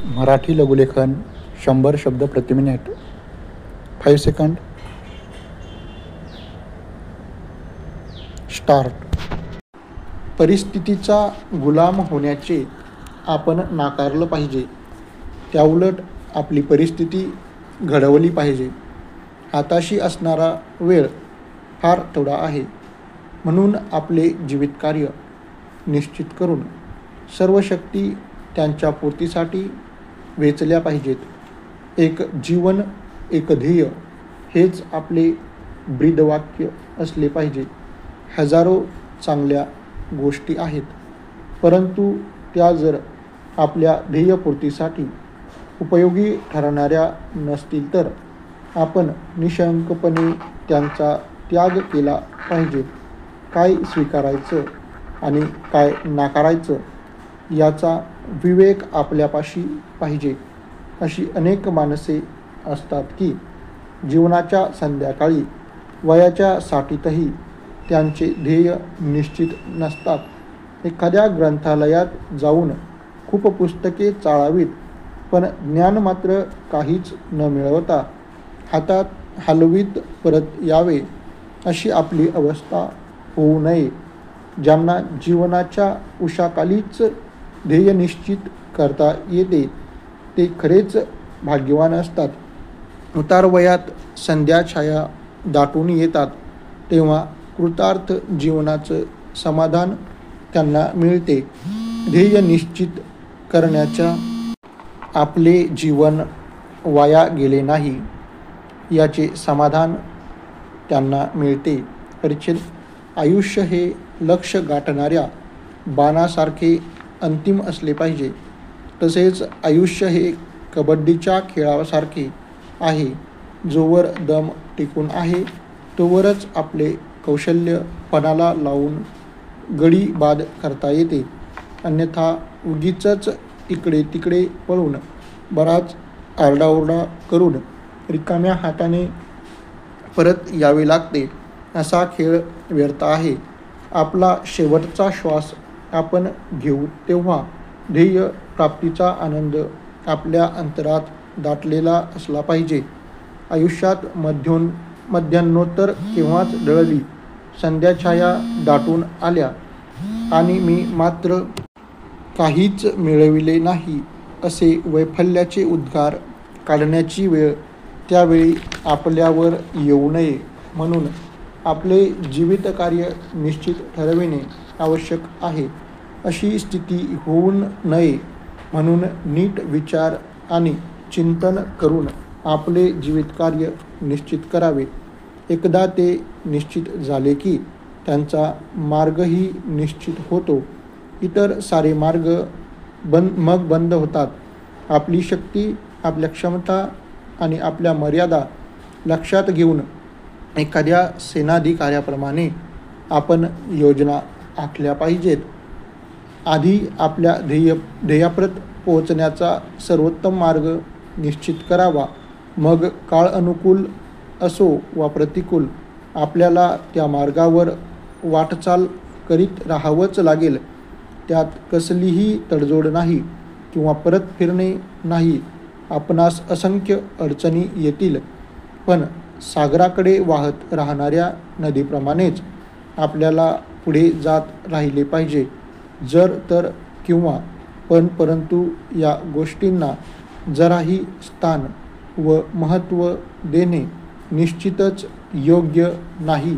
मराठी लघुलेखन 100 शब्द प्रति minute. 5 second. Start. परिस्थितीचा गुलाम होण्याचे आपण नाकारलं पाहिजे. त्याउलट आपली परिस्थिती घडवली पाहिजे. हाताशी असणारा वेळ फार थोडा आहे, म्हणून आपले जीवितकार्य निश्चित करून सर्व शक्ती त्यांच्या पूर्तीसाठी वेचल्या पाहिजेत. एक जीवन, एक ध्येय हेच आपले ब्रीदवाक्य असले पाहिजे. हजारो चांगल्या गोष्टी आहेत, परंतु त्या जर आपल्या ध्येयपूर्तीसाठी उपयोगी ठरणाऱ्या नसतील तर आपण निशंकपणे त्यांचा त्याग केला पाहिजे. काय स्वीकारायचं आणि काय नाकारायचं याचा विवेक आपल्यापाशी पाहिजे. अशी अनेक माणसे असतात की जीवनाच्या संध्याकाळी वयाच्या साठीतही त्यांचे ध्येय निश्चित नसतात. एखाद्या ग्रंथालयात जाऊन खूप पुस्तके चाळावीत, पण ज्ञान मात्र काहीच न मिळवता हातात हलवीत परत यावे, अशी आपली अवस्था होऊ नये. ज्यांना जीवनाच्या उशाखालीच ध्येय निश्चित करता येते ते खरेच भाग्यवान असतात. उतारवयात संध्याछाया दाटून येतात तेव्हा कृतार्थ जीवनाचं समाधान त्यांना मिळते. ध्येय निश्चित करण्याच्या आपले जीवन वाया गेले नाही याचे समाधान त्यांना मिळते. परिच्छेद. आयुष्य हे लक्ष गाठणाऱ्या बाणासारखे अंतिम असले पाहिजे. तसेच आयुष्य हे कबड्डीच्या खेळासारखे आहे. जोवर दम टिकून आहे तोवरच आपले कौशल्य पणाला लावून गडी बाद करता येते. अन्यथा उगीचच इकडे तिकडे पळून बराच आरडाओरडा करून रिकाम्या हाताने परत यावे लागते. असा खेळ व्यर्थ आहे. आपला शेवटचा श्वास आपण घेऊ तेव्हा ध्येय प्राप्तीचा आनंद आपल्या अंतरात दाटलेला असला पाहिजे. आयुष्यात मध्यान्होत्तर केव्हाच डळली. संध्याछाया दाटून आल्या आणि मी मात्र काहीच मिळविले नाही असे वैफल्याचे उद्गार काढण्याची वेळ त्यावेळी आपल्यावर येऊ नये. म्हणून आपले जीवितकार्य निश्चित ठरविणे आवश्यक आहे. अशी स्थिती होऊन नये म्हणून नीट विचार आणि चिंतन करून आपले जीवितकार्य निश्चित करावे. एकदा ते निश्चित झाले की त्यांचा मार्गही निश्चित होतो. इतर सारे मार्ग मग बंद होतात. आपली शक्ती, आपल्या क्षमता आणि आपल्या मर्यादा लक्षात घेऊन एखाद्या सेनाधिकाऱ्याप्रमाणे आपण योजना आखल्या पाहिजेत. आधी आपल्या ध्येयाप्रत पोहोचण्याचा सर्वोत्तम मार्ग निश्चित करावा. मग काळ अनुकूल असो वा प्रतिकूल आपल्याला त्या मार्गावर वाटचाल करीत राहावंच लागेल. त्यात कसलीही तडजोड नाही किंवा परत फिरणे नाही. आपणास असंख्य अडचणी येतील, पण सागराकडे वाहत राहणाऱ्या नदीप्रमाणेच आपल्याला पुढे जात राहिले पाहिजे. जर तर किंवा पण परंतु या गोष्टींना जराही स्थान व महत्त्व देणे निश्चितच योग्य नाही.